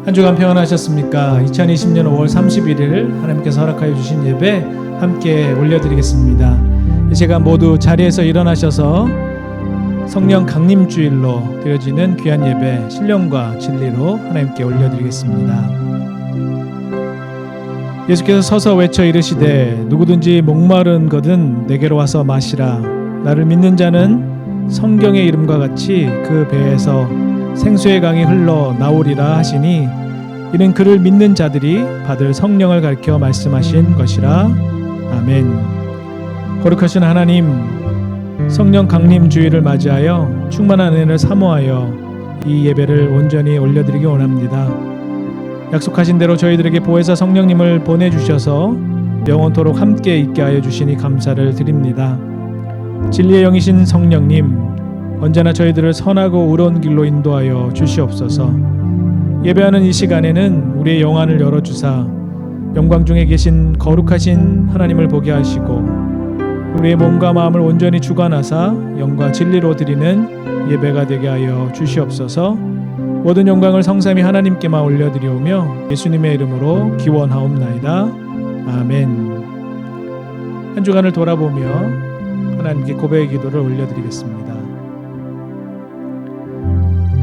한 주간 평안하셨습니까? 2020년 5월 31일 하나님께서 허락하여 주신 예배 함께 올려드리겠습니다. 이 시간 모두 자리에서 일어나셔서 성령 강림주일로 드려지는 귀한 예배 신령과 진리로 하나님께 올려드리겠습니다. 예수께서 서서 외쳐 이르시되 누구든지 목마른 거든 내게로 와서 마시라. 나를 믿는 자는 성경의 이름과 같이 그 배에서 생수의 강이 흘러 나오리라 하시니 이는 그를 믿는 자들이 받을 성령을 가리켜 말씀하신 것이라. 아멘. 거룩하신 하나님, 성령 강림 주일을 맞이하여 충만한 은혜를 사모하여 이 예배를 온전히 올려드리기 원합니다. 약속하신 대로 저희들에게 보혜사 성령님을 보내주셔서 영원토록 함께 있게 하여 주시니 감사를 드립니다. 진리의 영이신 성령님, 언제나 저희들을 선하고 의로운 길로 인도하여 주시옵소서. 예배하는 이 시간에는 우리의 영안을 열어주사 영광 중에 계신 거룩하신 하나님을 보게 하시고 우리의 몸과 마음을 온전히 주관하사 영과 진리로 드리는 예배가 되게 하여 주시옵소서. 모든 영광을 성삼위 하나님께만 올려드리오며 예수님의 이름으로 기원하옵나이다. 아멘. 한 주간을 돌아보며 하나님께 고백의 기도를 올려드리겠습니다.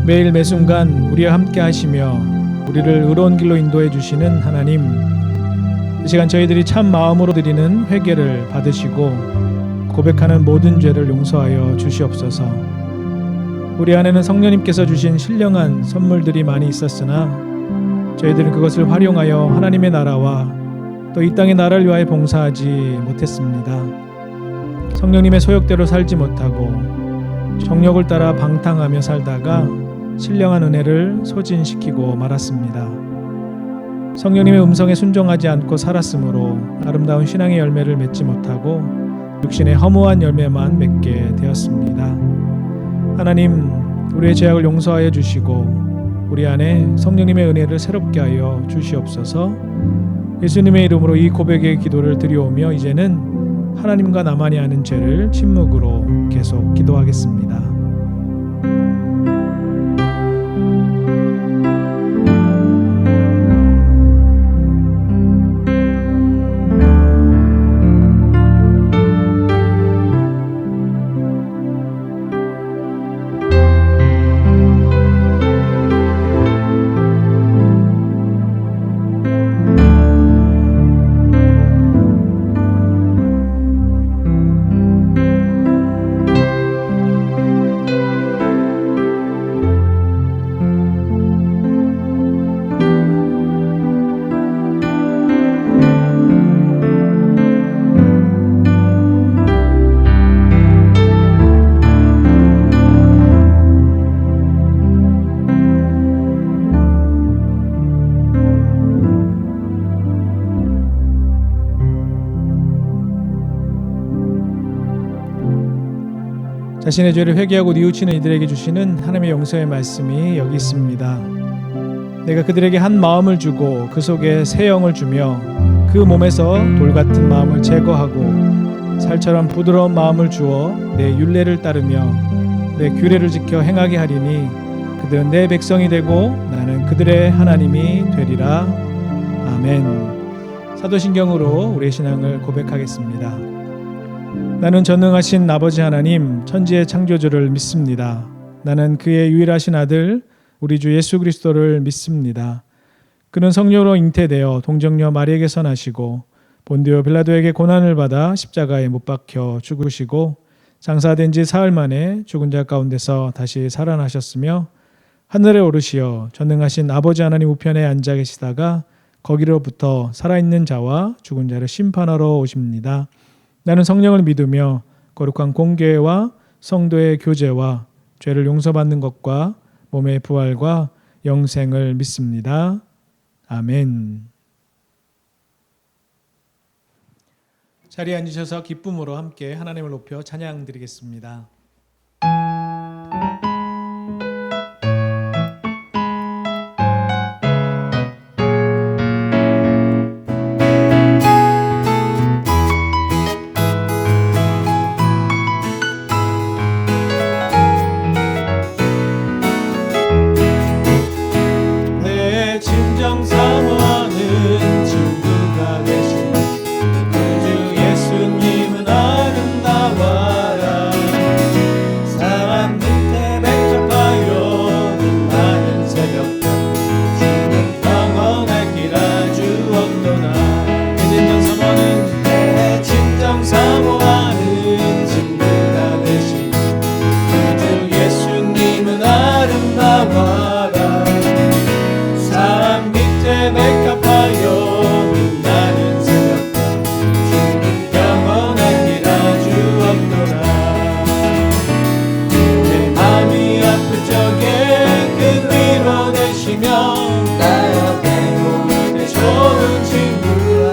매일 매순간 우리와 함께 하시며 우리를 의로운 길로 인도해 주시는 하나님, 이 시간 저희들이 참 마음으로 드리는 회개를 받으시고 고백하는 모든 죄를 용서하여 주시옵소서. 우리 안에는 성령님께서 주신 신령한 선물들이 많이 있었으나 저희들은 그것을 활용하여 하나님의 나라와 또 이 땅의 나라를 위하여 봉사하지 못했습니다. 성령님의 소욕대로 살지 못하고 정욕을 따라 방탕하며 살다가 신령한 은혜를 소진시키고 말았습니다. 성령님의 음성에 순종하지 않고 살았으므로 아름다운 신앙의 열매를 맺지 못하고 육신의 허무한 열매만 맺게 되었습니다. 하나님, 우리의 죄악을 용서하여 주시고 우리 안에 성령님의 은혜를 새롭게 하여 주시옵소서. 예수님의 이름으로 이 고백의 기도를 드리오며 이제는 하나님과 나만이 아는 죄를 침묵으로 계속 기도하겠습니다. 자신의 죄를 회개하고 뉘우치는 이들에게 주시는 하나님의 용서의 말씀이 여기 있습니다. 내가 그들에게 한 마음을 주고 그 속에 새 영을 주며 그 몸에서 돌 같은 마음을 제거하고 살처럼 부드러운 마음을 주어 내 율례를 따르며 내 규례를 지켜 행하게 하리니 그들은 내 백성이 되고 나는 그들의 하나님이 되리라. 아멘. 사도신경으로 우리의 신앙을 고백하겠습니다. 나는 전능하신 아버지 하나님, 천지의 창조주를 믿습니다. 나는 그의 유일하신 아들 우리 주 예수 그리스도를 믿습니다. 그는 성령으로 잉태되어 동정녀 마리에게서 나시고 본디오 빌라도에게 고난을 받아 십자가에 못 박혀 죽으시고 장사된 지 사흘 만에 죽은 자 가운데서 다시 살아나셨으며 하늘에 오르시어 전능하신 아버지 하나님 우편에 앉아 계시다가 거기로부터 살아있는 자와 죽은 자를 심판하러 오십니다. 나는 성령을 믿으며 거룩한 공교회와 성도의 교제와 죄를 용서받는 것과 몸의 부활과 영생을 믿습니다. 아멘. 자리에 앉으셔서 기쁨으로 함께 하나님을 높여 찬양 드리겠습니다. 진정 사모하는 친구가 되신 주 예수님은 아름다워라. 사람 밑에 백합하여 빛나는 새벽별 주는 영원할 길 아주 없도다. 내 진정 사모하는 친구가 되신 주 예수님은 아름다워라. 사람 밑에 백합하여 빛나는 새벽별 주는 영원한 길 아주 없도다. 내 맘이 아플 적에 그 위로 되시며 나 옆에 오늘 좋은 친구야.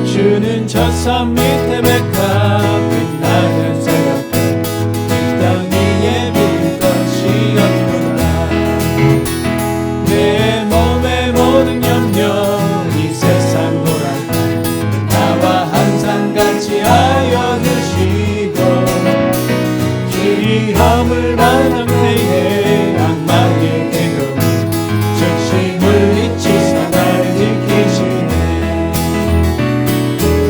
주는 저 산 밑에 백합 빛나는 새벽별 이 땅 위에 빌 것이 없도다. 내 몸의 모든 염려 이 세상 노란 나와 항상 같이 하여 주시고 기험을 만난 때에 악마의 계급 즉시 물리치사 날 지키시네.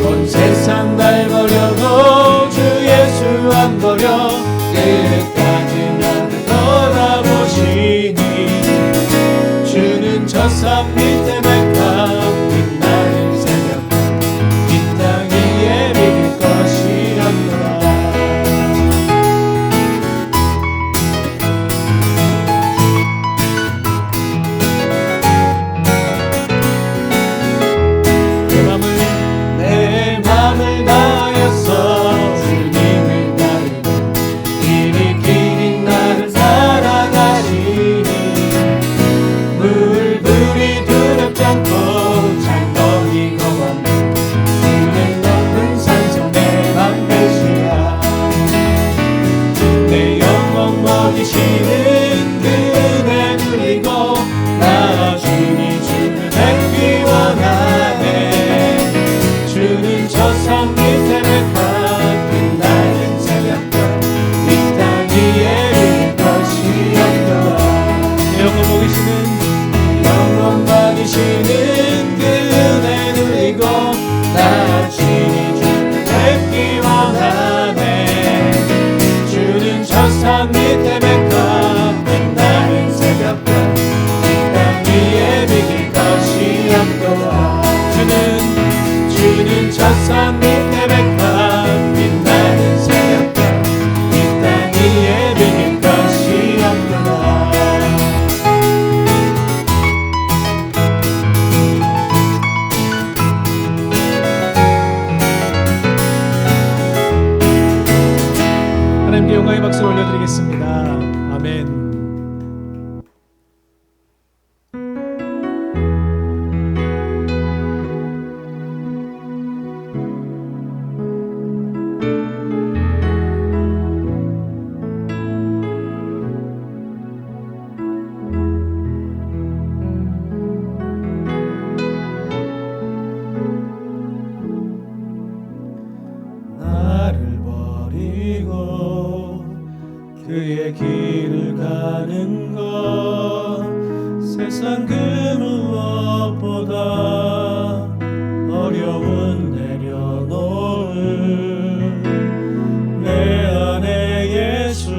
온 세상 날 버려도 주 예수 안 버려 끝까지 나를 돌아보시니 주는 저 산 밑에 백합 빛나는 새벽별 이 땅 위에 비길 것이 없노라. 내 맘을 다하여서 주님을 따르며 길이 나를 살아가시니 물불이 두렵지 않고 장거리 거만 주는 높은 산성 내 방패시야. 내 영혼 먹이시는 그 은혜 누리고 나중에 주를 뵙기 원하네. 주는 저 산 밑에 백합 빛나는 새벽별 이 땅 위에 빌 것이 없도다. 영원 먹이시는 그 은혜 누리고 나중에 주를 뵙기 원하네. 주는 저 산 밑에 백합 빛나는 새벽별 이 땅 위에 비길 것이 없도다. 주는 저 산 밑에 백합 빛나는 새벽별 이 땅 위에 비길 것이 없도다. 하나님께 영광의 박수를 올려드리겠습니다. 아멘. 나를 버리고 그의 길을 가는 것 세상 그 무엇보다 어려운 내려놓은 내 안에 예수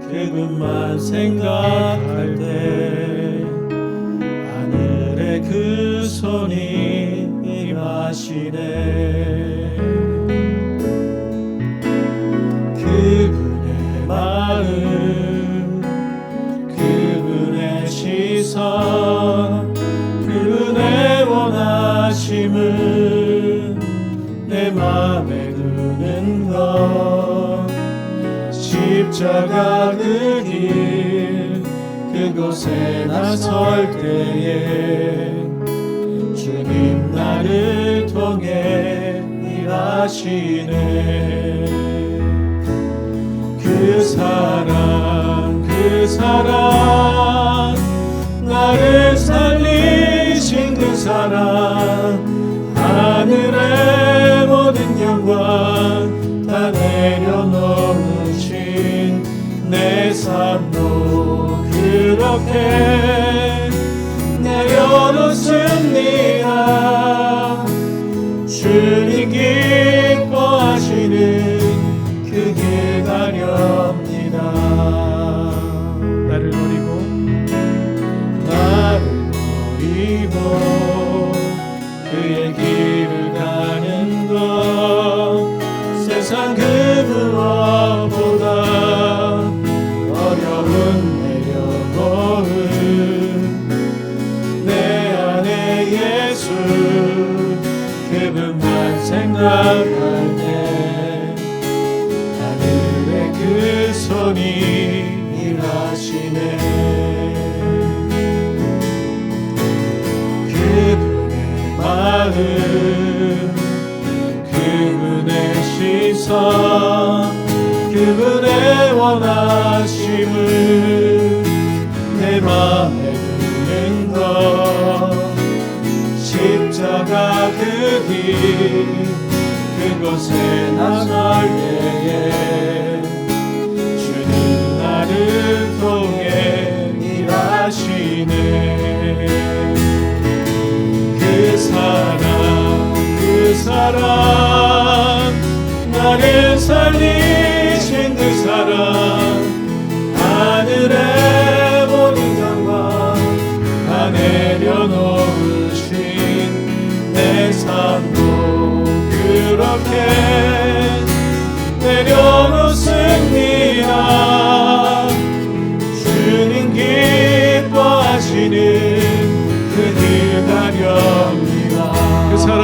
그분만 생각할 때 하늘의 그 손이 임하시네. 그분의 마음 그분의 시선 그분의 원하심은 내 맘에 드는 것 십자가 그 길 그곳에 나설 때에 주님 나를 통해 일하시네. 그 사랑 나를 살리신 그 사랑 하늘의 모든 영광 다 내려놓으신 내 삶도 그렇게 내려놓습니다. 주님 기뻐하시는 그 길 가렵니다. 나를 버리고 그의 길을 가는 것 세상 그 무엇보다 어려운 내려놓은 내 안에 예수 그분만 생각할 때 하늘의 그 손이 일하시네. 마음 그분의 시선 그분의 원하심을 내 맘에 두는 것 십자가 그 길 그곳에 나설 때에 주는 나를 통해 일하시네. 그 사랑 나를 살리신 그 사랑 하늘의 모든 영광 다 내려놓으신 내 삶도 그렇게 내려놓습니다. 주님 기뻐하시는 그 길 가렵니다. 그 사랑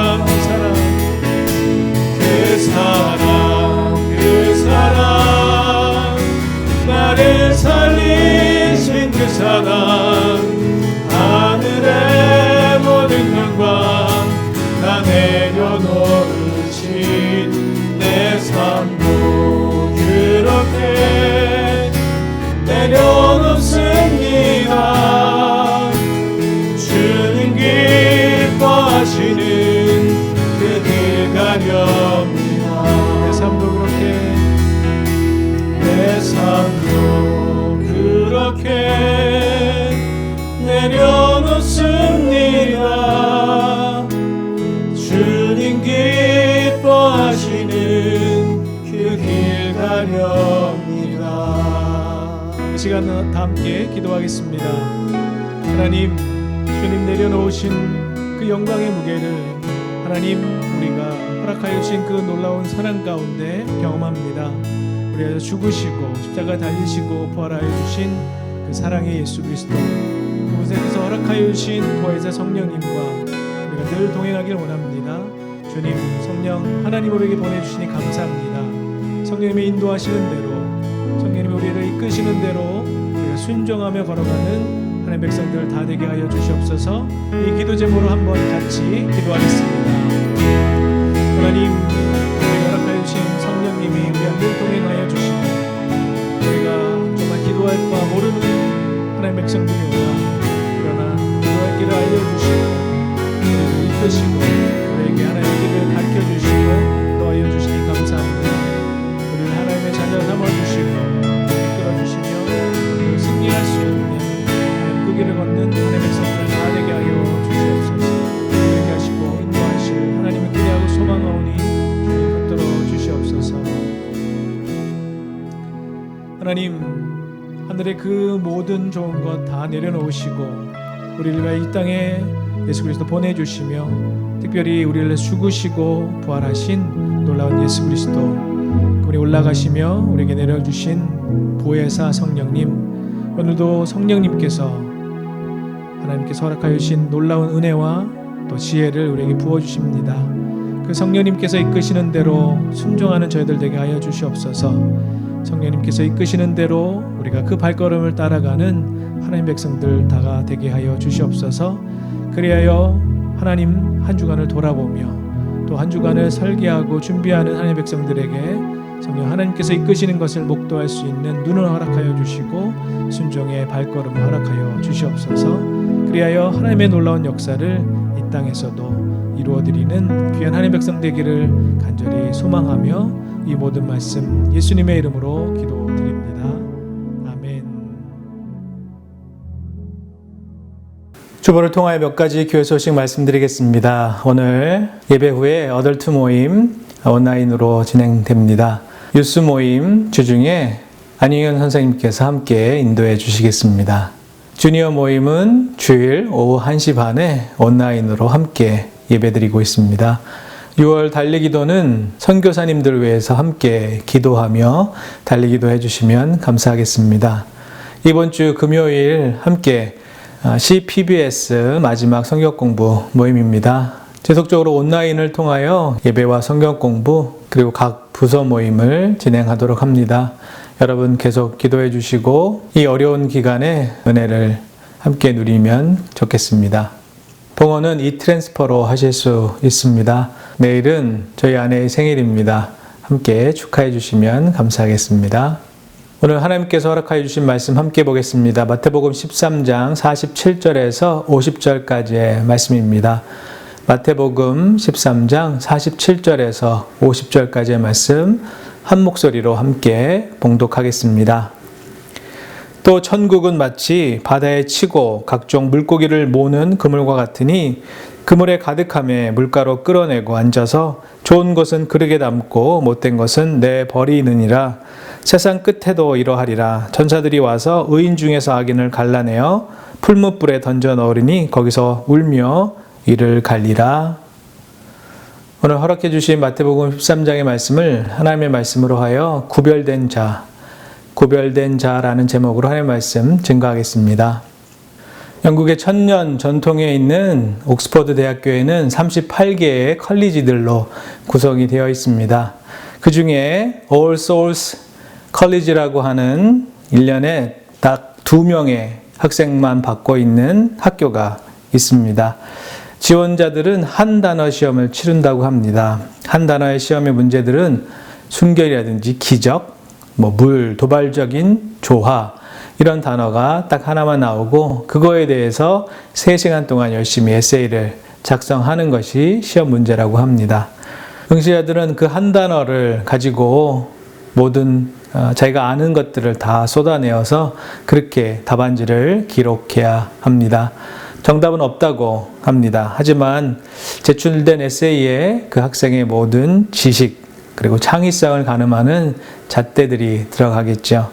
나를 살리신 그 사랑 하늘의 모든 영광 다 내려놓으신 내 삶도 그렇게 내려놓습니다. 주님 기뻐하시는 그 길 가렵니다. 내 삶도 그렇게 내려놓습니다. 주님 기뻐하시는 그 길 가렵니다. 이 시간 다 함께 기도하겠습니다. 하나님, 주님 내려놓으신 그 영광의 무게를 하나님 우리가 허락하여 주신 그 놀라운 사랑 가운데 경험합니다. 우리가 죽으시고 십자가 달리시고 부활하여 주신 그 사랑의 예수 그리스도 그곳에서 허락하여 주신 보혜사 성령님과 우리가 늘 동행하길 원합니다. 주님 성령 하나님 우리에게 보내주시니 감사합니다. 성령님의 인도하시는 대로 성령님이 우리를 이끄시는 대로 우리가 순종하며 걸어가는 하나님 백성들 다 되게 하여 주시옵소서. 이 기도 제목으로 한번 같이 기도하겠습니다. 하나님 우리가 허락하여 주신 성령님이 우리와 늘 동행하여 주시고 우리가 정말 기도할 바 모르는 하나님 백성들이오나 그러나 기도할 길을 알려주시고 우리를 이끄시고 우리에게 하나님의 길을 가르쳐주시고 도와여 주시니 감사합니다. 우리를 하나님의 자녀 삼아주시고 이끌어주시며 우리를 승리할 수 있는 하나님 그 길을 걷는 하나님의 백성들 다 되게 하여 주시옵소서. 되게 하시고 인도하실 하나님을 기대하고 소망하오니 주님 붙들어 주시옵소서. 하나님 하늘의 그 모든 좋은 것 다 내려놓으시고 우리를 위하여 이 땅에 예수 그리스도 보내주시며 특별히 우리를 위해 죽으시고 부활하신 놀라운 예수 그리스도 그분이 올라가시며 우리에게 내려주신 보혜사 성령님 오늘도 성령님께서 하나님께서 허락하여 주신 놀라운 은혜와 또 지혜를 우리에게 부어주십니다. 그 성령님께서 이끄시는 대로 순종하는 저희들 되게 하여 주시옵소서. 성령님께서 이끄시는 대로 우리가 그 발걸음을 따라가는 하나님 백성들 다가 되게 하여 주시옵소서. 그리하여 하나님 한 주간을 돌아보며 또 한 주간을 설계하고 준비하는 하나님 백성들에게 성령 하나님께서 이끄시는 것을 목도할 수 있는 눈을 허락하여 주시고 순종의 발걸음을 허락하여 주시옵소서. 그리하여 하나님의 놀라운 역사를 이 땅에서도 이루어드리는 귀한 하나님 백성 되기를 간절히 소망하며 이 모든 말씀 예수님의 이름으로 기도드립니다. 아멘. 주보를 통하여 몇 가지 교회 소식 말씀드리겠습니다. 오늘 예배 후에 어덜트 모임 온라인으로 진행됩니다. 유스 모임 주중에 안희연 선생님께서 함께 인도해 주시겠습니다. 주니어 모임은 주일 오후 1시 반에 온라인으로 함께 예배드리고 있습니다. 6월 달리기도는 선교사님들 위해서 함께 기도하며 달리기도 해주시면 감사하겠습니다. 이번 주 금요일 함께 CPBS 마지막 성경 공부 모임입니다. 지속적으로 온라인을 통하여 예배와 성경 공부 그리고 각 부서 모임을 진행하도록 합니다. 여러분 계속 기도해 주시고 이 어려운 기간에 은혜를 함께 누리면 좋겠습니다. 봉헌은 이트랜스퍼로 하실 수 있습니다. 내일은 저희 아내의 생일입니다. 함께 축하해 주시면 감사하겠습니다. 오늘 하나님께서 허락하여 주신 말씀 함께 보겠습니다. 마태복음 13장 47절에서 50절까지의 말씀입니다. 마태복음 13장 47절에서 50절까지의 말씀 한 목소리로 함께 봉독하겠습니다. 또 천국은 마치 바다에 치고 각종 물고기를 모으는 그물과 같으니 그물에 가득함에 물가로 끌어내고 앉아서 좋은 것은 그릇에 담고 못된 것은 내버리느니라. 세상 끝에도 이러하리라. 전사들이 와서 의인 중에서 악인을 갈라내어 풀무불에 던져 넣으리니 거기서 울며 이를 갈리라. 오늘 허락해 주신 마태복음 13장의 말씀을 하나님의 말씀으로 하여 구별된 자라는 제목으로 하나님의 말씀 증거하겠습니다. 영국의 천년 전통에 있는 옥스퍼드 대학교에는 38개의 컬리지들로 구성이 되어 있습니다. 그 중에 All Souls 컬리지라고 하는 1년에 딱 2명의 학생만 받고 있는 학교가 있습니다. 지원자들은 한 단어 시험을 치른다고 합니다. 한 단어의 시험의 문제들은 순결이라든지 기적, 물, 도발적인 조화 이런 단어가 딱 하나만 나오고 그거에 대해서 3시간 동안 열심히 에세이를 작성하는 것이 시험 문제라고 합니다. 응시자들은 그 한 단어를 가지고 모든 자기가 아는 것들을 다 쏟아내어서 그렇게 답안지를 기록해야 합니다. 정답은 없다고 합니다. 하지만 제출된 에세이에 그 학생의 모든 지식 그리고 창의성을 가늠하는 잣대들이 들어가겠죠.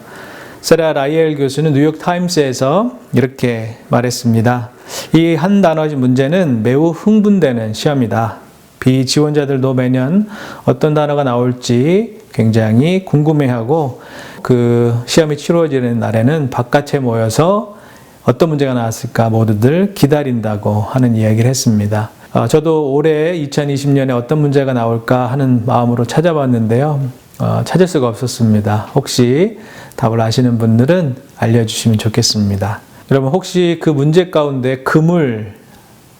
세라 라이엘 교수는 뉴욕타임스에서 이렇게 말했습니다. 이 한 단어 문제는 매우 흥분되는 시험이다. 비지원자들도 매년 어떤 단어가 나올지 굉장히 궁금해하고 그 시험이 치러지는 날에는 바깥에 모여서 어떤 문제가 나왔을까 모두들 기다린다고 하는 이야기를 했습니다. 저도 올해 2020년에 어떤 문제가 나올까 하는 마음으로 찾아봤는데요. 찾을 수가 없었습니다. 혹시 답을 아시는 분들은 알려주시면 좋겠습니다. 여러분 혹시 그 문제 가운데 그물,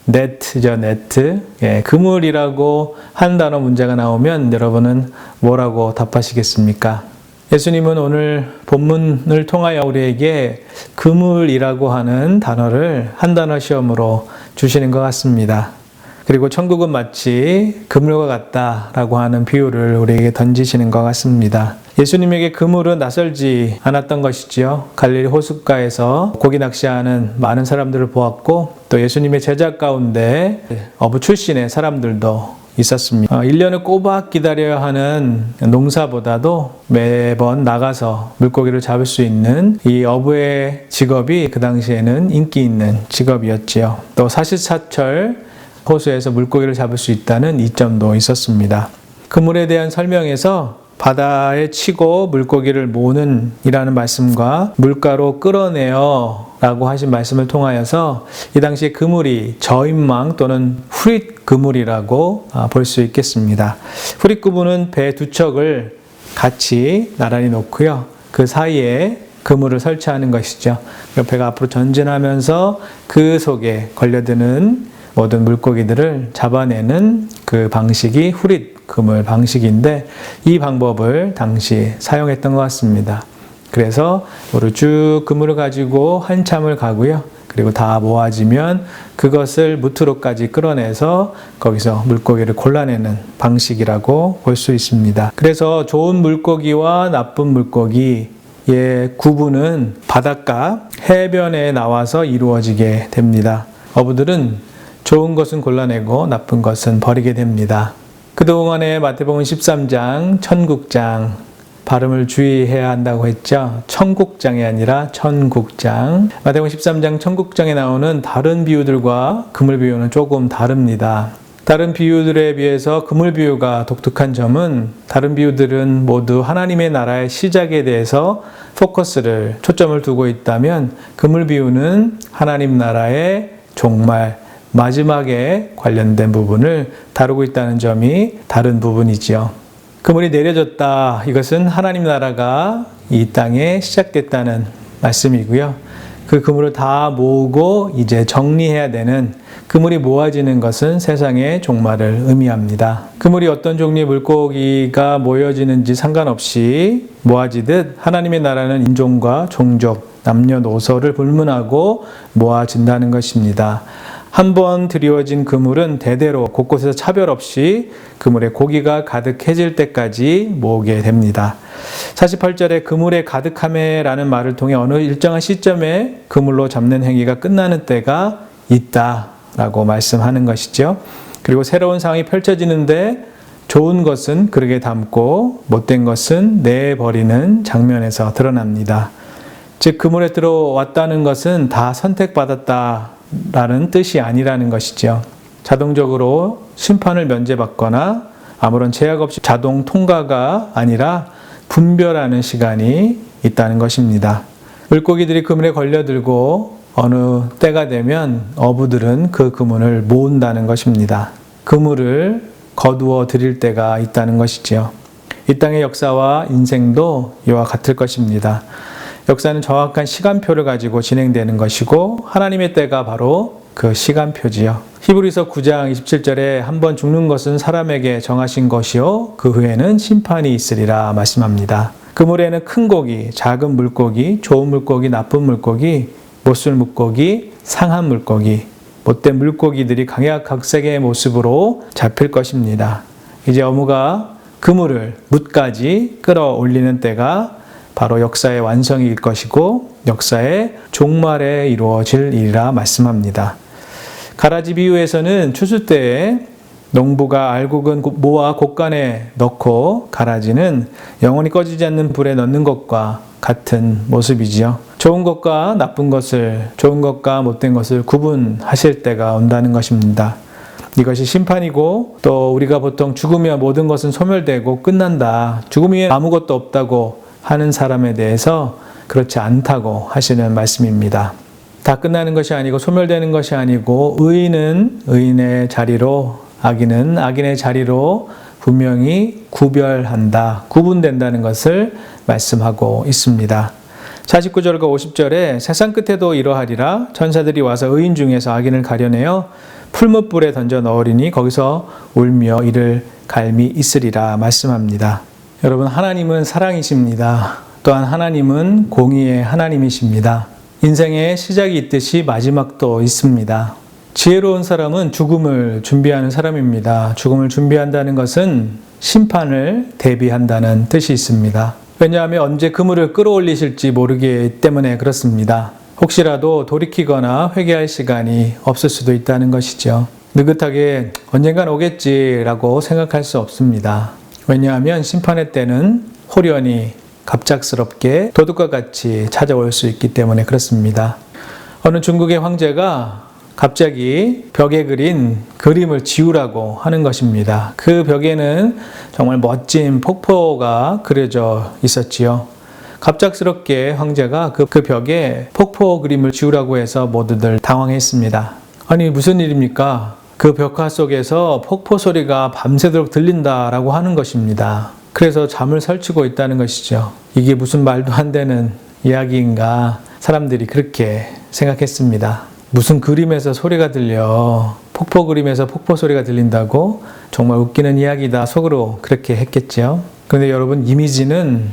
네트죠, 네트. 그물이라고 한 단어 문제가 나오면 여러분은 뭐라고 답하시겠습니까? 예수님은 오늘 본문을 통하여 우리에게 그물이라고 하는 단어를 한 단어 시험으로 주시는 것 같습니다. 그리고 천국은 마치 그물과 같다라고 하는 비유를 우리에게 던지시는 것 같습니다. 예수님에게 그물은 낯설지 않았던 것이지요. 갈릴리 호숫가에서 고기 낚시하는 많은 사람들을 보았고 또 예수님의 제자 가운데 어부 출신의 사람들도 있었습니다. 1년을 꼬박 기다려야 하는 농사보다도 매번 나가서 물고기를 잡을 수 있는 이 어부의 직업이 그 당시에는 인기 있는 직업이었지요. 또 사시사철 호수에서 물고기를 잡을 수 있다는 이점도 있었습니다. 그물에 대한 설명에서 바다에 치고 물고기를 모으는 이라는 말씀과 물가로 끌어내어 라고 하신 말씀을 통하여서 이 당시에 그물이 저인망 또는 후릿 그물이라고 볼 수 있겠습니다. 후릿 그물은 배 두 척을 같이 나란히 놓고요. 그 사이에 그물을 설치하는 것이죠. 배가 앞으로 전진하면서 그 속에 걸려드는 모든 물고기들을 잡아내는 그 방식이 후릿 그물 방식인데 이 방법을 당시 사용했던 것 같습니다. 그래서 우리 쭉 그물을 가지고 한참을 가고요. 그리고 다 모아지면 그것을 무트로까지 끌어내서 거기서 물고기를 골라내는 방식이라고 볼 수 있습니다. 그래서 좋은 물고기와 나쁜 물고기의 구분은 바닷가 해변에 나와서 이루어지게 됩니다. 어부들은 좋은 것은 골라내고 나쁜 것은 버리게 됩니다. 그동안에 마태복음 13장 천국장 발음을 주의해야 한다고 했죠. 천국장이 아니라 천국장. 마태복음 13장 천국장에 나오는 다른 비유들과 그물 비유는 조금 다릅니다. 다른 비유들에 비해서 그물 비유가 독특한 점은 다른 비유들은 모두 하나님의 나라의 시작에 대해서 초점을 두고 있다면 그물 비유는 하나님 나라의 종말, 마지막에 관련된 부분을 다루고 있다는 점이 다른 부분이지요. 그물이 내려졌다. 이것은 하나님 나라가 이 땅에 시작됐다는 말씀이고요. 그 그물을 다 모으고 이제 정리해야 되는, 그물이 모아지는 것은 세상의 종말을 의미합니다. 그물이 어떤 종류의 물고기가 모여지는지 상관없이 모아지듯 하나님의 나라는 인종과 종족, 남녀노소를 불문하고 모아진다는 것입니다. 한번 드리워진 그물은 대대로 곳곳에서 차별 없이 그물에 고기가 가득해질 때까지 모으게 됩니다. 48절에 그물에 가득함에라는 말을 통해 어느 일정한 시점에 그물로 잡는 행위가 끝나는 때가 있다라고 말씀하는 것이죠. 그리고 새로운 상황이 펼쳐지는데 좋은 것은 그릇에 담고 못된 것은 내버리는 장면에서 드러납니다. 즉 그물에 들어왔다는 것은 다 선택받았다라는 뜻이 아니라는 것이죠. 자동적으로 심판을 면제받거나 아무런 제약 없이 자동 통과가 아니라 분별하는 시간이 있다는 것입니다. 물고기들이 그물에 걸려들고 어느 때가 되면 어부들은 그 그물을 모은다는 것입니다. 그물을 거두어 드릴 때가 있다는 것이지요. 이 땅의 역사와 인생도 이와 같을 것입니다. 역사는 정확한 시간표를 가지고 진행되는 것이고 하나님의 때가 바로 그 시간표지요. 히브리서 9장 27절에 한번 죽는 것은 사람에게 정하신 것이요 그 후에는 심판이 있으리라 말씀합니다. 그물에는 큰 고기, 작은 물고기, 좋은 물고기, 나쁜 물고기, 못쓸 물고기, 상한 물고기, 못된 물고기들이 각양각색의 모습으로 잡힐 것입니다. 이제 어부가 그물을 뭇까지 끌어올리는 때가 바로 역사의 완성일 것이고 역사의 종말에 이루어질 일이라 말씀합니다. 가라지 비유에서는 추수 때에 농부가 알곡은 모아 곡간에 넣고 가라지는 영원히 꺼지지 않는 불에 넣는 것과 같은 모습이지요. 좋은 것과 나쁜 것을, 좋은 것과 못된 것을 구분하실 때가 온다는 것입니다. 이것이 심판이고 또 우리가 보통 죽으면 모든 것은 소멸되고 끝난다. 죽음 위에 아무것도 없다고 하는 사람에 대해서 그렇지 않다고 하시는 말씀입니다. 다 끝나는 것이 아니고 소멸되는 것이 아니고 의인은 의인의 자리로 악인은 악인의 자리로 분명히 구별한다, 구분된다는 것을 말씀하고 있습니다. 49절과 50절에 세상 끝에도 이러하리라. 천사들이 와서 의인 중에서 악인을 가려내어 풀무불에 던져 넣으리니 거기서 울며 이를 갈미 있으리라 말씀합니다. 여러분, 하나님은 사랑이십니다. 또한 하나님은 공의의 하나님이십니다. 인생에 시작이 있듯이 마지막도 있습니다. 지혜로운 사람은 죽음을 준비하는 사람입니다. 죽음을 준비한다는 것은 심판을 대비한다는 뜻이 있습니다. 왜냐하면 언제 그물을 끌어올리실지 모르기 때문에 그렇습니다. 혹시라도 돌이키거나 회개할 시간이 없을 수도 있다는 것이죠. 느긋하게 언젠간 오겠지라고 생각할 수 없습니다. 왜냐하면 심판의 때는 호련히 갑작스럽게 도둑과 같이 찾아올 수 있기 때문에 그렇습니다. 어느 중국의 황제가 갑자기 벽에 그린 그림을 지우라고 하는 것입니다. 그 벽에는 정말 멋진 폭포가 그려져 있었지요. 갑작스럽게 황제가 그 벽에 폭포 그림을 지우라고 해서 모두들 당황했습니다. 아니, 무슨 일입니까? 그 벽화 속에서 폭포 소리가 밤새도록 들린다라고 하는 것입니다. 그래서 잠을 설치고 있다는 것이죠. 이게 무슨 말도 안 되는 이야기인가? 사람들이 그렇게 생각했습니다. 무슨 그림에서 소리가 들려? 폭포 그림에서 폭포 소리가 들린다고? 정말 웃기는 이야기다. 속으로 그렇게 했겠죠. 그런데 여러분, 이미지는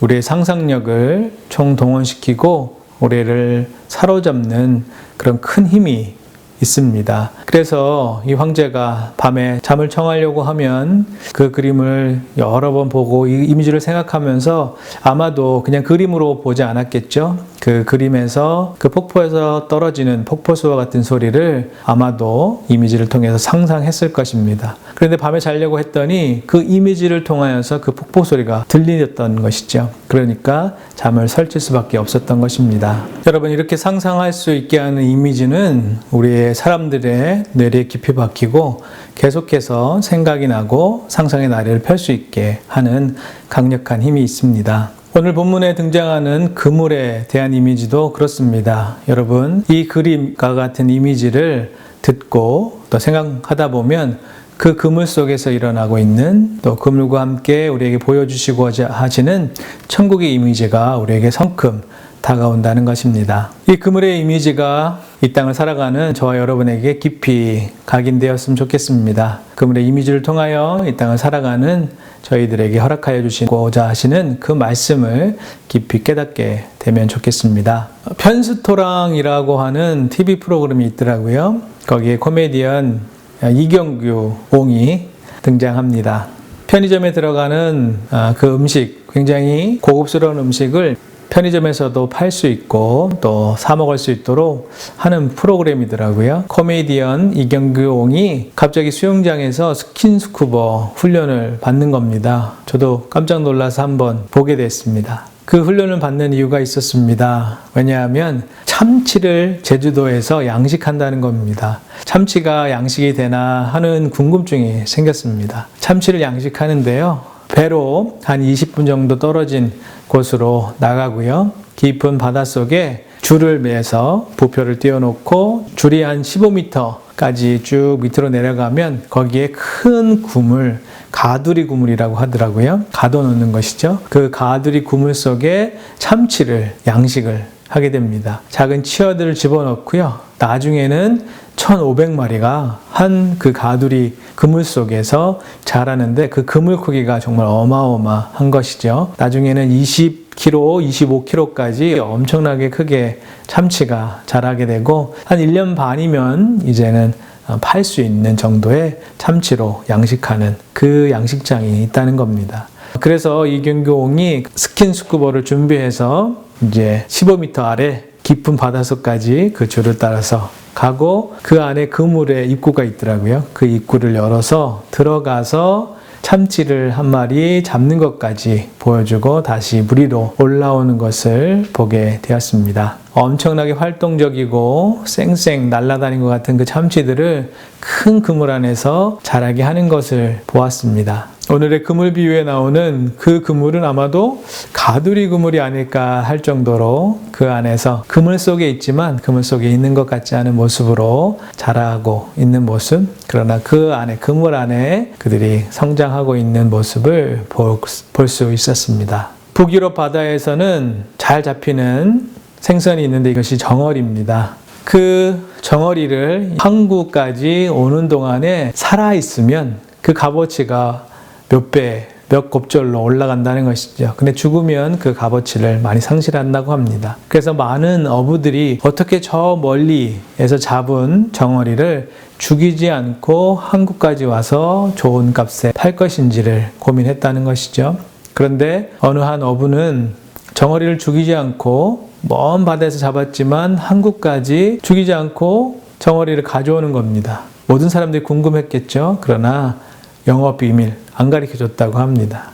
우리의 상상력을 총동원시키고 우리를 사로잡는 그런 큰 힘이 있습니다. 그래서 이 황제가 밤에 잠을 청하려고 하면 그 그림을 여러 번 보고 이 이미지를 생각하면서 아마도 그냥 그림으로 보지 않았겠죠. 그 그림에서 그 폭포에서 떨어지는 폭포수와 같은 소리를 아마도 이미지를 통해서 상상했을 것입니다. 그런데 밤에 자려고 했더니 그 이미지를 통하여서 그 폭포 소리가 들리었던 것이죠. 그러니까 잠을 설칠 수밖에 없었던 것입니다. 여러분, 이렇게 상상할 수 있게 하는 이미지는 우리의 사람들의 뇌리에 깊이 박히고 계속해서 생각이 나고 상상의 나래를 펼 수 있게 하는 강력한 힘이 있습니다. 오늘 본문에 등장하는 그물에 대한 이미지도 그렇습니다. 여러분, 이 그림과 같은 이미지를 듣고 또 생각하다 보면 그 그물 속에서 일어나고 있는, 또 그물과 함께 우리에게 보여주시고자 하시는 천국의 이미지가 우리에게 성큼 다가온다는 것입니다. 이 그물의 이미지가 이 땅을 살아가는 저와 여러분에게 깊이 각인되었으면 좋겠습니다. 그물의 이미지를 통하여 이 땅을 살아가는 저희들에게 허락하여 주시고자 하시는 그 말씀을 깊이 깨닫게 되면 좋겠습니다. 편스토랑이라고 하는 TV 프로그램이 있더라고요. 거기에 코미디언 이경규 옹이 등장합니다. 편의점에 들어가는 그 음식, 굉장히 고급스러운 음식을 편의점에서도 팔 수 있고 또 사 먹을 수 있도록 하는 프로그램이더라고요. 코미디언 이경규 옹이 갑자기 수영장에서 스킨스쿠버 훈련을 받는 겁니다. 저도 깜짝 놀라서 한번 보게 됐습니다. 그 훈련을 받는 이유가 있었습니다. 왜냐하면 참치를 제주도에서 양식한다는 겁니다. 참치가 양식이 되나 하는 궁금증이 생겼습니다. 참치를 양식하는데요. 배로 한 20분 정도 떨어진 곳으로 나가고요. 깊은 바닷속에 줄을 매서 부표를 띄워놓고 줄이 한 15m까지 쭉 밑으로 내려가면 거기에 큰 구물, 가두리 구물이라고 하더라고요. 가둬놓는 것이죠. 그 가두리 구물 속에 참치를 양식을 하게 됩니다. 작은 치어들을 집어넣고요. 나중에는 1,500마리가 한 그 가두리 그물 속에서 자라는데 그 그물 크기가 정말 어마어마한 것이죠. 나중에는 20kg, 25kg까지 엄청나게 크게 참치가 자라게 되고 한 1년 반이면 이제는 팔 수 있는 정도의 참치로 양식하는 그 양식장이 있다는 겁니다. 그래서 이경규옹이 스킨스쿠버를 준비해서 이제 15m 아래 깊은 바닷속까지 그 줄을 따라서 가고 그 안에 그물에 입구가 있더라고요. 그 입구를 열어서 들어가서 참치를 한 마리 잡는 것까지 보여주고 다시 물 위로 올라오는 것을 보게 되었습니다. 엄청나게 활동적이고 쌩쌩 날아다니는 것 같은 그 참치들을 큰 그물 안에서 자라게 하는 것을 보았습니다. 오늘의 그물 비유에 나오는 그 그물은 아마도 가두리 그물이 아닐까 할 정도로 그 안에서 그물 속에 있지만 그물 속에 있는 것 같지 않은 모습으로 자라고 있는 모습, 그러나 그 안에 그물 안에 그들이 성장하고 있는 모습을 볼 수 있었습니다. 북유럽 바다에서는 잘 잡히는 생선이 있는데 이것이 정어리입니다. 그 정어리를 항구까지 오는 동안에 살아있으면 그 값어치가 몇 배, 몇 곱절로 올라간다는 것이죠. 근데 죽으면 그 값어치를 많이 상실한다고 합니다. 그래서 많은 어부들이 어떻게 저 멀리에서 잡은 정어리를 죽이지 않고 한국까지 와서 좋은 값에 팔 것인지를 고민했다는 것이죠. 그런데 어느 한 어부는 정어리를 죽이지 않고 먼 바다에서 잡았지만 한국까지 죽이지 않고 정어리를 가져오는 겁니다. 모든 사람들이 궁금했겠죠. 그러나 영업 비밀 안 가르쳐줬다고 합니다.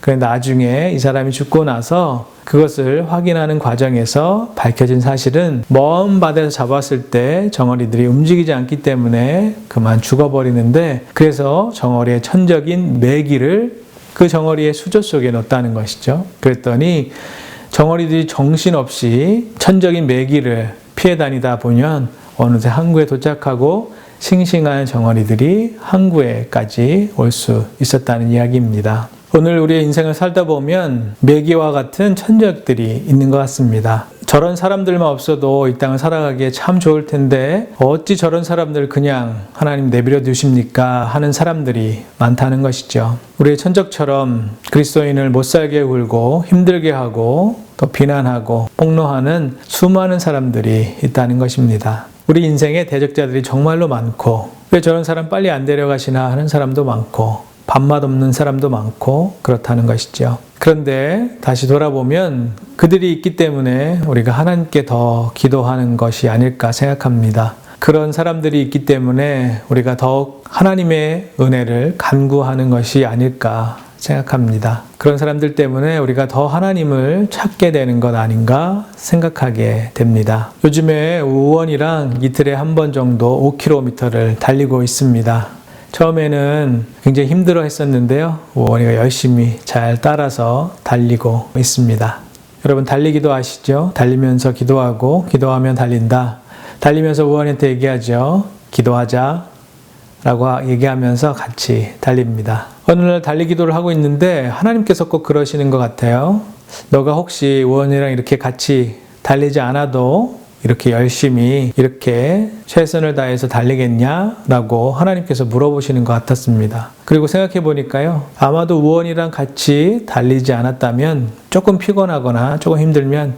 그런데 나중에 이 사람이 죽고 나서 그것을 확인하는 과정에서 밝혀진 사실은 먼 바다에서 잡았을 때 정어리들이 움직이지 않기 때문에 그만 죽어버리는데, 그래서 정어리의 천적인 메기를 그 정어리의 수조 속에 넣었다는 것이죠. 그랬더니 정어리들이 정신없이 천적인 메기를 피해 다니다 보면 어느새 항구에 도착하고 싱싱한 정어리들이 항구에까지 올 수 있었다는 이야기입니다. 오늘 우리의 인생을 살다 보면 메기와 같은 천적들이 있는 것 같습니다. 저런 사람들만 없어도 이 땅을 살아가기에 참 좋을 텐데 어찌 저런 사람들 그냥 하나님 내버려 두십니까 하는 사람들이 많다는 것이죠. 우리의 천적처럼 그리스도인을 못 살게 굴고 힘들게 하고 또 비난하고 폭로하는 수많은 사람들이 있다는 것입니다. 우리 인생에 대적자들이 정말로 많고 왜 저런 사람 빨리 안 데려가시나 하는 사람도 많고 밥맛 없는 사람도 많고 그렇다는 것이죠. 그런데 다시 돌아보면 그들이 있기 때문에 우리가 하나님께 더 기도하는 것이 아닐까 생각합니다. 그런 사람들이 있기 때문에 우리가 더욱 하나님의 은혜를 간구하는 것이 아닐까 생각합니다. 그런 사람들 때문에 우리가 더 하나님을 찾게 되는 것 아닌가 생각하게 됩니다. 요즘에 우원이랑 이틀에 한 번 정도 5km를 달리고 있습니다. 처음에는 굉장히 힘들어 했었는데요. 우원이가 열심히 잘 따라서 달리고 있습니다. 여러분 달리기도 아시죠? 달리면서 기도하고 기도하면 달린다. 달리면서 우원이한테 얘기하죠. 기도하자 라고 얘기하면서 같이 달립니다. 어느 날 달리 기도를 하고 있는데 하나님께서 꼭 그러시는 것 같아요. 너가 혹시 우원이랑 이렇게 같이 달리지 않아도 이렇게 열심히 이렇게 최선을 다해서 달리겠냐? 라고 하나님께서 물어보시는 것 같았습니다. 그리고 생각해 보니까요. 아마도 우원이랑 같이 달리지 않았다면 조금 피곤하거나 조금 힘들면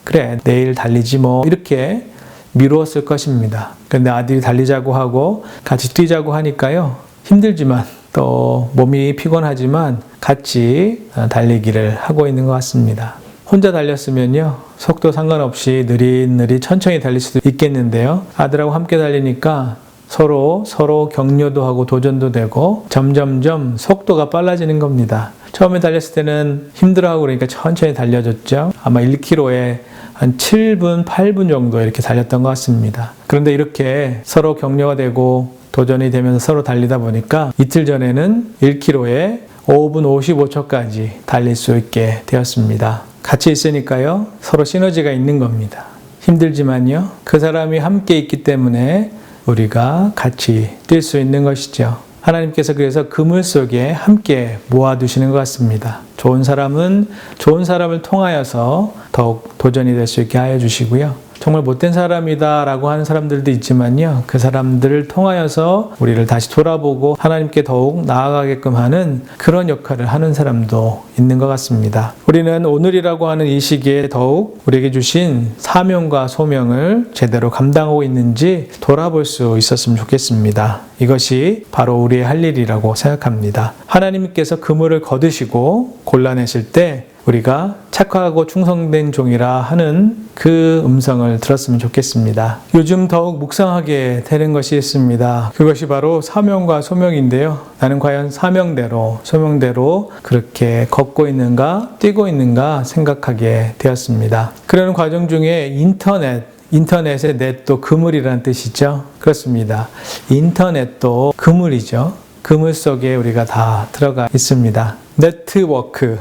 그래 내일 달리지 뭐 이렇게 미루었을 것입니다. 그런데 아들이 달리자고 하고 같이 뛰자고 하니까요. 힘들지만 또 몸이 피곤하지만 같이 달리기를 하고 있는 것 같습니다. 혼자 달렸으면요. 속도 상관없이 느릿느릿 천천히 달릴 수도 있겠는데요. 아들하고 함께 달리니까 서로 격려도 하고 도전도 되고 점점점 속도가 빨라지는 겁니다. 처음에 달렸을 때는 힘들어하고 그러니까 천천히 달려줬죠. 아마 1km에 한 7분, 8분 정도 이렇게 달렸던 것 같습니다. 그런데 이렇게 서로 격려가 되고 도전이 되면서 서로 달리다 보니까 이틀 전에는 1km에 5분 55초까지 달릴 수 있게 되었습니다. 같이 있으니까요. 서로 시너지가 있는 겁니다. 힘들지만요. 그 사람이 함께 있기 때문에 우리가 같이 뛸 수 있는 것이죠. 하나님께서 그래서 그물 속에 함께 모아두시는 것 같습니다. 좋은 사람은 좋은 사람을 통하여서 더욱 도전이 될 수 있게 하여 주시고요. 정말 못된 사람이다 라고 하는 사람들도 있지만요. 그 사람들을 통하여서 우리를 다시 돌아보고 하나님께 더욱 나아가게끔 하는 그런 역할을 하는 사람도 있는 것 같습니다. 우리는 오늘이라고 하는 이 시기에 더욱 우리에게 주신 사명과 소명을 제대로 감당하고 있는지 돌아볼 수 있었으면 좋겠습니다. 이것이 바로 우리의 할 일이라고 생각합니다. 하나님께서 그물을 거두시고 골라내실 때 우리가 착하고 충성된 종이라 하는 그 음성을 들었으면 좋겠습니다. 요즘 더욱 묵상하게 되는 것이 있습니다. 그것이 바로 사명과 소명인데요. 나는 과연 사명대로, 소명대로 그렇게 걷고 있는가, 뛰고 있는가 생각하게 되었습니다. 그러는 과정 중에 인터넷의 넷도 그물이라는 뜻이죠. 그렇습니다. 인터넷도 그물이죠. 그물 속에 우리가 다 들어가 있습니다. 네트워크,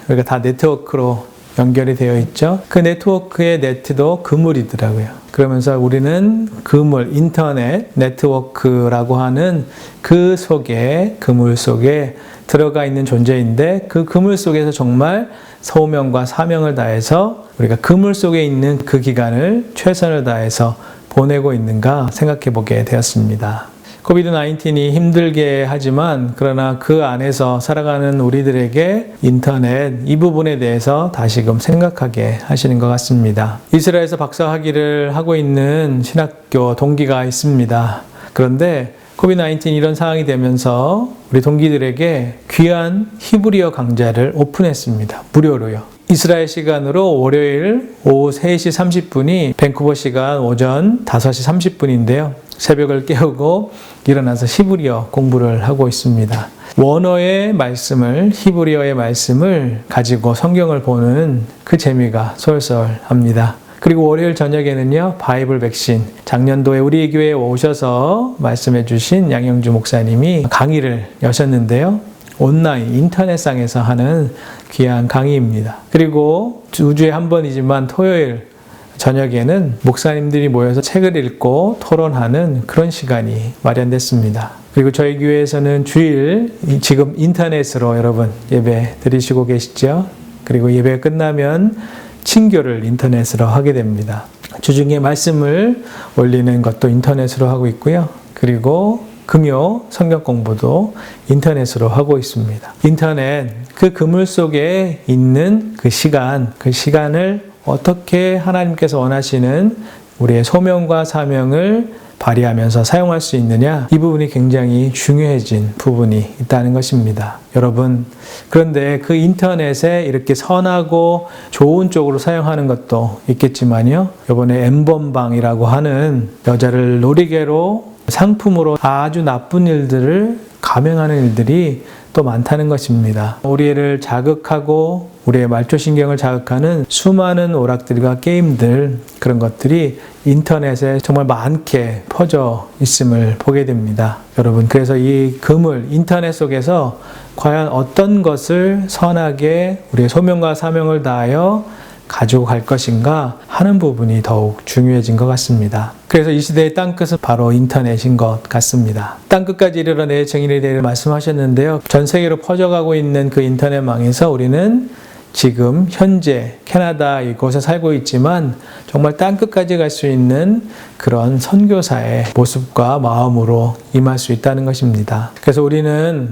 우리가 다 네트워크로 연결이 되어 있죠. 그 네트워크의 네트도 그물이더라고요. 그러면서 우리는 그물, 인터넷, 네트워크라고 하는 그 속에, 그물 속에 들어가 있는 존재인데 그 그물 속에서 정말 소명과 사명을 다해서 우리가 그물 속에 있는 그 기간을 최선을 다해서 보내고 있는가 생각해 보게 되었습니다. 코비드-19이 힘들게 하지만 그러나 그 안에서 살아가는 우리들에게 인터넷 이 부분에 대해서 다시금 생각하게 하시는 것 같습니다. 이스라엘에서 박사학위를 하고 있는 신학교 동기가 있습니다. 그런데 코비드-19 이런 상황이 되면서 우리 동기들에게 귀한 히브리어 강좌를 오픈했습니다. 무료로요. 이스라엘 시간으로 월요일 오후 3시 30분이 밴쿠버 시간 오전 5시 30분인데요. 새벽을 깨우고 일어나서 히브리어 공부를 하고 있습니다. 원어의 말씀을, 히브리어의 말씀을 가지고 성경을 보는 그 재미가 쏠쏠합니다. 그리고 월요일 저녁에는요, 바이블 백신, 작년도에 우리 교회에 오셔서 말씀해 주신 양영주 목사님이 강의를 여셨는데요. 온라인, 인터넷상에서 하는 귀한 강의입니다. 그리고 2주에 한 번이지만 토요일 저녁에는 목사님들이 모여서 책을 읽고 토론하는 그런 시간이 마련됐습니다. 그리고 저희 교회에서는 주일 지금 인터넷으로 여러분 예배 드리시고 계시죠? 그리고 예배 끝나면 친교를 인터넷으로 하게 됩니다. 주중에 말씀을 올리는 것도 인터넷으로 하고 있고요. 그리고 금요 성경 공부도 인터넷으로 하고 있습니다. 인터넷 그 그물 속에 있는 그 시간을 어떻게 하나님께서 원하시는 우리의 소명과 사명을 발휘하면서 사용할 수 있느냐, 이 부분이 굉장히 중요해진 부분이 있다는 것입니다. 여러분, 그런데 그 인터넷에 이렇게 선하고 좋은 쪽으로 사용하는 것도 있겠지만요, 이번에 엠번방이라고 하는 여자를 놀이개로 상품으로 아주 나쁜 일들을 감행하는 일들이 또 많다는 것입니다. 우리를 자극하고 우리의 말초신경을 자극하는 수많은 오락들과 게임들, 그런 것들이 인터넷에 정말 많게 퍼져 있음을 보게 됩니다. 여러분, 그래서 이 그물, 인터넷 속에서 과연 어떤 것을 선하게 우리의 소명과 사명을 다하여 가지고 갈 것인가 하는 부분이 더욱 중요해진 것 같습니다. 그래서 이 시대의 땅끝은 바로 인터넷인 것 같습니다. 땅끝까지 이르러 내 증인이 되리라 말씀하셨는데요. 전 세계로 퍼져가고 있는 그 인터넷망에서 우리는 지금 현재 캐나다 이곳에 살고 있지만 정말 땅끝까지 갈 수 있는 그런 선교사의 모습과 마음으로 임할 수 있다는 것입니다. 그래서 우리는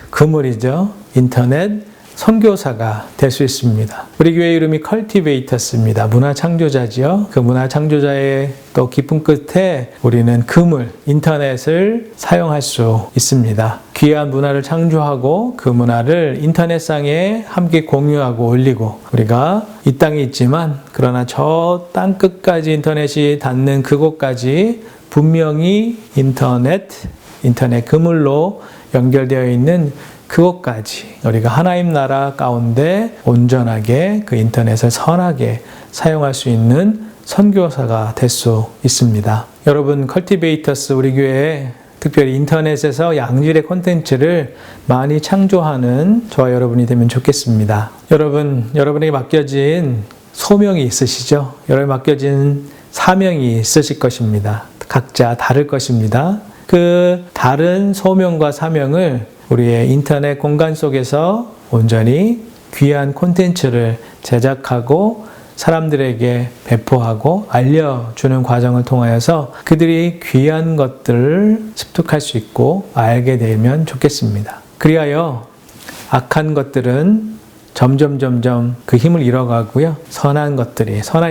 그물이죠. 인터넷 선교사가 될 수 있습니다. 우리 교회 이름이 컬티베이터스입니다. 문화 창조자지요. 그 문화 창조자의 또 깊은 끝에 우리는 그물, 인터넷을 사용할 수 있습니다. 귀한 문화를 창조하고 그 문화를 인터넷상에 함께 공유하고 올리고, 우리가 이 땅에 있지만 그러나 저 땅 끝까지 인터넷이 닿는 그곳까지 분명히 인터넷 그물로 연결되어 있는 그것까지 우리가 하나님 나라 가운데 온전하게 그 인터넷을 선하게 사용할 수 있는 선교사가 될 수 있습니다. 여러분, 컬티베이터스 우리 교회에 특별히 인터넷에서 양질의 콘텐츠를 많이 창조하는 저와 여러분이 되면 좋겠습니다. 여러분에게 맡겨진 소명이 있으시죠? 여러분에게 맡겨진 사명이 있으실 것입니다. 각자 다를 것입니다. 그 다른 소명과 사명을 우리의 인터넷 공간 속에서 온전히 귀한 콘텐츠를 제작하고 사람들에게 배포하고 알려주는 과정을 통하여서 그들이 귀한 것들을 습득할 수 있고 알게 되면 좋겠습니다. 그리하여 악한 것들은 점점 그 힘을 잃어가고요. 선한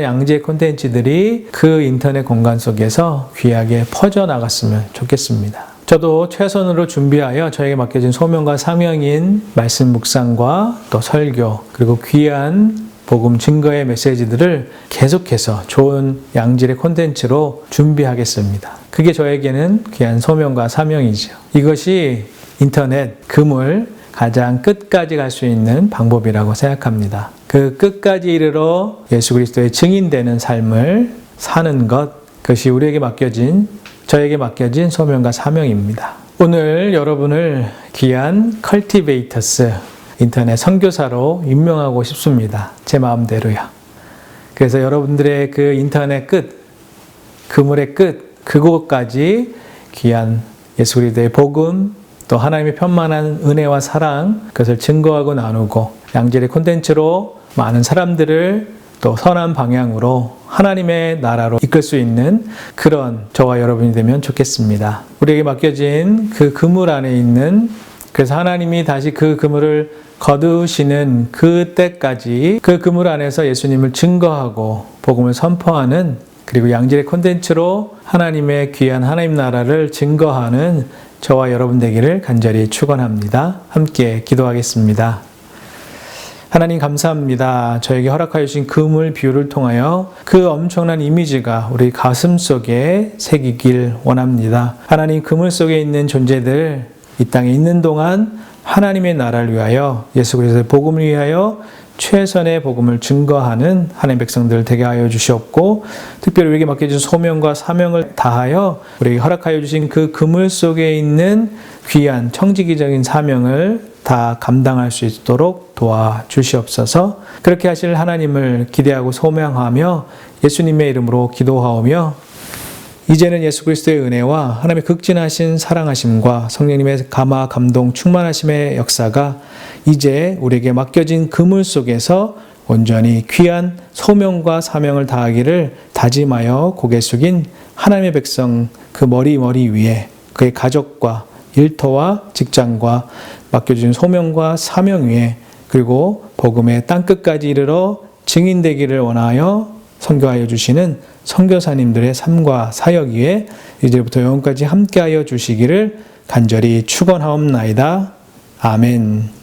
양지의 콘텐츠들이 그 인터넷 공간 속에서 귀하게 퍼져나갔으면 좋겠습니다. 저도 최선으로 준비하여 저에게 맡겨진 소명과 사명인 말씀 묵상과 또 설교, 그리고 귀한 복음 증거의 메시지들을 계속해서 좋은 양질의 콘텐츠로 준비하겠습니다. 그게 저에게는 귀한 소명과 사명이죠. 이것이 인터넷 그물 가장 끝까지 갈 수 있는 방법이라고 생각합니다. 그 끝까지 이르러 예수 그리스도의 증인되는 삶을 사는 것, 그것이 저에게 맡겨진 소명과 사명입니다. 오늘 여러분을 귀한 컬티베이터스 인터넷 선교사로 임명하고 싶습니다. 제 마음대로요. 그래서 여러분들의 그 인터넷 그물의 끝, 그곳까지 귀한 예수 그리스도의 복음, 또 하나님의 편만한 은혜와 사랑, 그것을 증거하고 나누고 양질의 콘텐츠로 많은 사람들을 또 선한 방향으로 하나님의 나라로 이끌 수 있는 그런 저와 여러분이 되면 좋겠습니다. 우리에게 맡겨진 그 그물 안에 있는, 그래서 하나님이 다시 그 그물을 거두시는 그때까지 그 그물 안에서 예수님을 증거하고 복음을 선포하는, 그리고 양질의 콘텐츠로 하나님의 귀한 하나님 나라를 증거하는 저와 여러분 되기를 간절히 축원합니다. 함께 기도하겠습니다. 하나님 감사합니다. 저에게 허락하여 주신 그물 비유를 통하여 그 엄청난 이미지가 우리 가슴 속에 새기길 원합니다. 하나님, 그물 속에 있는 존재들, 이 땅에 있는 동안 하나님의 나라를 위하여, 예수 그리스도의 복음을 위하여 최선의 복음을 증거하는 하나님의 백성들 되게 하여 주시옵고, 특별히 우리에게 맡겨진 소명과 사명을 다하여 우리에게 허락하여 주신 그 그물 속에 있는 귀한 청지기적인 사명을 다 감당할 수 있도록 도와주시옵소서. 그렇게 하실 하나님을 기대하고 소명하며 예수님의 이름으로 기도하오며, 이제는 예수 그리스도의 은혜와 하나님의 극진하신 사랑하심과 성령님의 감화 감동 충만하심의 역사가 이제 우리에게 맡겨진 그물 속에서 온전히 귀한 소명과 사명을 다하기를 다짐하여 고개 숙인 하나님의 백성 그 머리 위에 그의 가족과 일터와 직장과 맡겨진 소명과 사명 위에, 그리고 복음의 땅끝까지 이르러 증인되기를 원하여 선교하여 주시는 선교사님들의 삶과 사역 위에 이제부터 영원까지 함께하여 주시기를 간절히 축원하옵나이다. 아멘.